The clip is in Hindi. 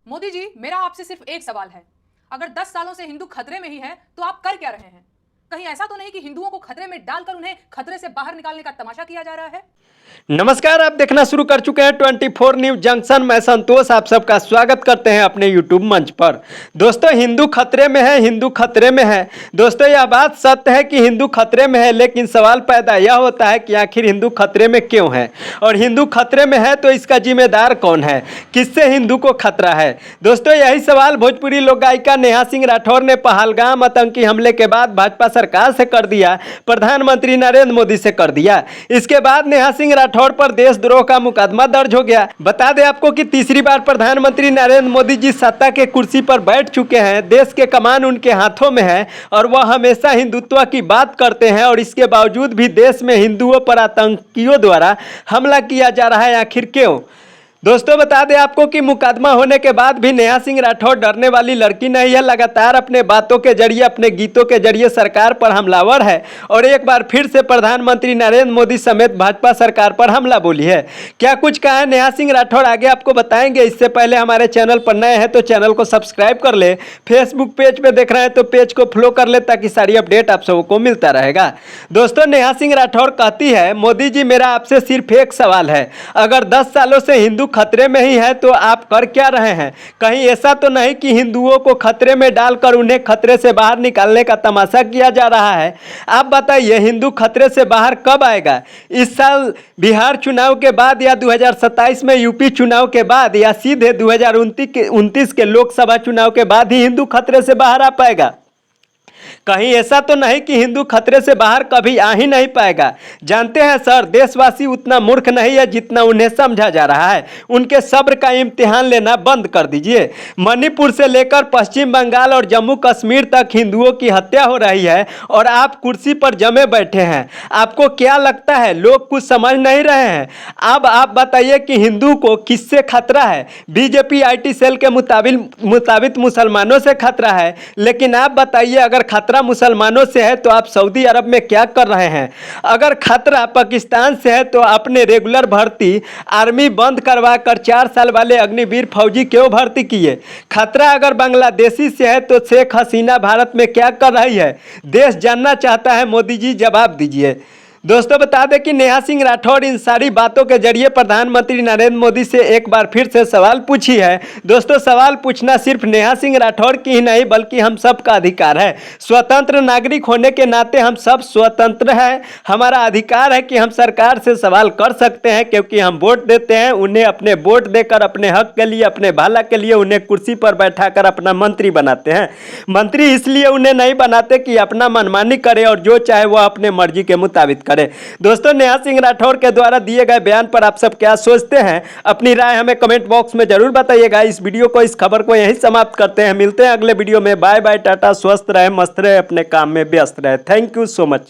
मोदी जी, मेरा आपसे सिर्फ एक सवाल है। अगर 10 सालों से हिंदू खतरे में ही है तो आप कर क्या रहे हैं? कहीं ऐसा तो नहीं कि हिंदुओं को खतरे में डालकर उन्हें खतरे से बाहर निकालने का तमाशा किया जा रहा है? नमस्कार, आप देखना शुरू कर चुके हैं 24 न्यूज जंक्शन। मैं संतोष आप सबका स्वागत करते हैं अपने यूट्यूब मंच पर। दोस्तों, हिंदू खतरे में है, हिंदू खतरे में है। दोस्तों, यह बात सत्य है कि हिंदू खतरे में है, लेकिन सवाल पैदा यह होता है कि आखिर हिंदू खतरे में क्यों है, और हिंदू खतरे में है तो इसका जिम्मेदार कौन है, किससे हिंदू को खतरा है। दोस्तों, यही सवाल भोजपुरी लोक गायिका नेहा सिंह राठौर ने पहलगाम आतंकी हमले के बाद भाजपा सरकार से कर दिया, प्रधानमंत्री नरेंद्र मोदी से कर दिया। इसके बाद नेहा सिंह राठौर पर देशद्रोह का मुकदमा दर्ज हो गया। बता दें आपको कि तीसरी बार प्रधानमंत्री नरेंद्र मोदी जी सत्ता के कुर्सी पर बैठ चुके हैं। देश के कमान उनके हाथों में है और वह हमेशा हिंदुत्व की बात करते हैं, और इसके बावजूद भी देश में हिंदुओं पर आतंकियों द्वारा हमला किया जा रहा है। आखिर क्यों? दोस्तों, बता दें आपको कि मुकदमा होने के बाद भी नेहा सिंह राठौर डरने वाली लड़की नहीं है। लगातार अपने बातों के जरिए, अपने गीतों के जरिए सरकार पर हमलावर है, और एक बार फिर से प्रधानमंत्री नरेंद्र मोदी समेत भाजपा सरकार पर हमला बोली है। क्या कुछ कहा है नेहा सिंह राठौर, आगे आपको बताएंगे। इससे पहले हमारे चैनल पर नए हैं तो चैनल को सब्सक्राइब कर ले। फेसबुक पेज पे देख रहे हैं तो पेज को फॉलो कर ले, ताकि सारी अपडेट आप सबको मिलता रहेगा। दोस्तों, नेहा सिंह राठौर कहती है, मोदी जी, मेरा आपसे सिर्फ एक सवाल है। अगर 10 सालों से हिंदू खतरे में ही है तो आप कर क्या रहे हैं? कहीं ऐसा तो नहीं कि हिंदुओं को खतरे में डालकर उन्हें खतरे से बाहर निकालने का तमाशा किया जा रहा है? आप बताइए, हिंदू खतरे से बाहर कब आएगा? इस साल बिहार चुनाव के बाद, या 2027 में यूपी चुनाव के बाद, या सीधे 2029 के लोकसभा चुनाव के बाद ही हिंदू खतरे से बाहर आ पाएगा? कहीं ऐसा तो नहीं कि हिंदू खतरे से बाहर कभी आ ही नहीं पाएगा? जानते हैं सर, देशवासी उतना मूर्ख नहीं है जितना उन्हें समझा जा रहा है। उनके सब्र का इम्तिहान लेना बंद कर दीजिए। मणिपुर से लेकर पश्चिम बंगाल और जम्मू कश्मीर तक हिंदुओं की हत्या हो रही है, और आप कुर्सी पर जमे बैठे हैं। आपको क्या लगता है लोग कुछ समझ नहीं रहे हैं? अब आप बताइए कि हिंदू को किससे खतरा है? बीजेपी IT सेल के मुताबिक मुसलमानों से खतरा है। लेकिन आप बताइए, अगर खतरा मुसलमानों से है तो आप सऊदी अरब में क्या कर रहे हैं? अगर खतरा पाकिस्तान से है तो आपने रेगुलर भर्ती आर्मी बंद करवा कर 4 साल वाले अग्निवीर फौजी क्यों भर्ती किए? खतरा अगर बांग्लादेशी से है तो शेख हसीना भारत में क्या कर रही है? देश जानना चाहता है। मोदी जी, जवाब दीजिए। दोस्तों, बता दें कि नेहा सिंह राठौर इन सारी बातों के जरिए प्रधानमंत्री नरेंद्र मोदी से एक बार फिर से सवाल पूछी है। दोस्तों, सवाल पूछना सिर्फ नेहा सिंह राठौर की ही नहीं, बल्कि हम सब का अधिकार है। स्वतंत्र नागरिक होने के नाते हम सब स्वतंत्र हैं। हमारा अधिकार है कि हम सरकार से सवाल कर सकते हैं, क्योंकि हम वोट देते हैं। उन्हें अपने वोट देकर अपने हक के लिए, अपने भला के लिए उन्हें कुर्सी पर बैठाकर अपना मंत्री बनाते हैं। मंत्री इसलिए उन्हें नहीं बनाते कि अपना मनमानी करे और जो चाहे वह अपने मर्जी के मुताबिक करें। दोस्तों, नेहा सिंह राठौर के द्वारा दिए गए बयान पर आप सब क्या सोचते हैं? अपनी राय हमें कमेंट बॉक्स में जरूर बताइएगा। इस वीडियो को, इस खबर को यहीं समाप्त करते हैं। मिलते हैं अगले वीडियो में। बाय बाय, टाटा, स्वस्थ रहे, मस्त रहे, अपने काम में व्यस्त रहे। Thank you so much.